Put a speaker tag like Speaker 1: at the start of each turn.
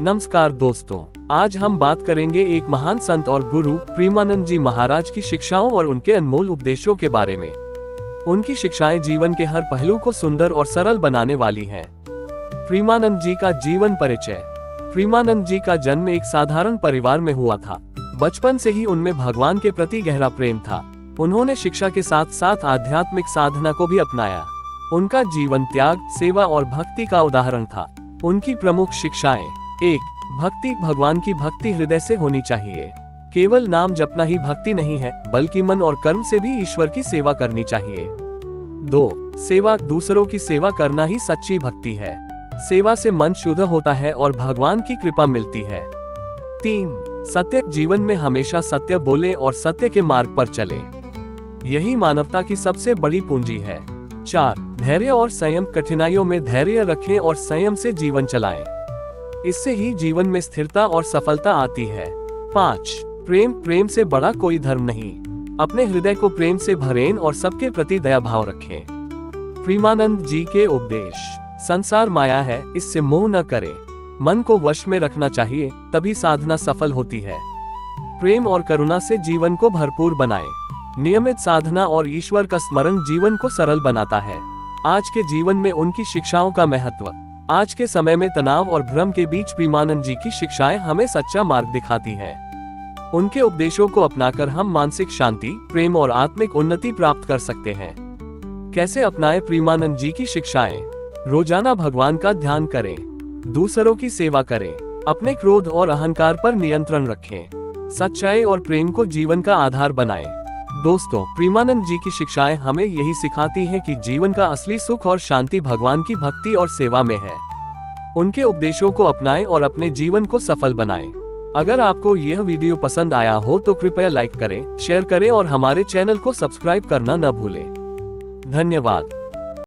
Speaker 1: नमस्कार दोस्तों, आज हम बात करेंगे एक महान संत और गुरु प्रेमानंद जी महाराज की शिक्षाओं और उनके अनमोल उपदेशों के बारे में। उनकी शिक्षाएं जीवन के हर पहलू को सुंदर और सरल बनाने वाली हैं। प्रेमानंद जी का जीवन परिचय। प्रेमानंद जी का जन्म एक साधारण परिवार में हुआ था। बचपन से ही उनमें भगवान के प्रति गहरा प्रेम था। उन्होंने शिक्षा के साथ साथ आध्यात्मिक साधना को भी अपनाया। उनका जीवन त्याग, सेवा और भक्ति का उदाहरण था। उनकी प्रमुख शिक्षाएं: 1. भक्ति। भगवान की भक्ति हृदय से होनी चाहिए। केवल नाम जपना ही भक्ति नहीं है, बल्कि मन और कर्म से भी ईश्वर की सेवा करनी चाहिए। 2. सेवा। दूसरों की सेवा करना ही सच्ची भक्ति है। सेवा से मन शुद्ध होता है और भगवान की कृपा मिलती है। 3. सत्य। जीवन में हमेशा सत्य बोले और सत्य के मार्ग पर चले। यही मानवता की सबसे बड़ी पूंजी है। 4. धैर्य और संयम। कठिनाइयों में धैर्य रखें और संयम से जीवन चलाएं। इससे ही जीवन में स्थिरता और सफलता आती है। 5. प्रेम। प्रेम से बड़ा कोई धर्म नहीं। अपने हृदय को प्रेम से भरें और सबके प्रति दया भाव रखें। प्रेमानंद जी के उपदेश। संसार माया है, इससे मोह न करें। मन को वश में रखना चाहिए, तभी साधना सफल होती है। प्रेम और करुणा से जीवन को भरपूर बनाएं। नियमित साधना और ईश्वर का स्मरण जीवन को सरल बनाता है। आज के जीवन में उनकी शिक्षाओं का महत्व। आज के समय में तनाव और भ्रम के बीच प्रेमानंद जी की शिक्षाएं हमें सच्चा मार्ग दिखाती हैं। उनके उपदेशों को अपनाकर हम मानसिक शांति, प्रेम और आत्मिक उन्नति प्राप्त कर सकते हैं। कैसे अपनाएं प्रेमानंद जी की शिक्षाएं? रोजाना भगवान का ध्यान करें, दूसरों की सेवा करें, अपने क्रोध और अहंकार पर नियंत्रण रखें, सच्चाई और प्रेम को जीवन का आधार बनाएं। दोस्तों, प्रेमानंद जी की शिक्षाएं हमें यही सिखाती हैं कि जीवन का असली सुख और शांति भगवान की भक्ति और सेवा में है। उनके उपदेशों को अपनाएं और अपने जीवन को सफल बनाएं। अगर आपको यह वीडियो पसंद आया हो तो कृपया लाइक करें, शेयर करें और हमारे चैनल को सब्सक्राइब करना न भूलें। धन्यवाद।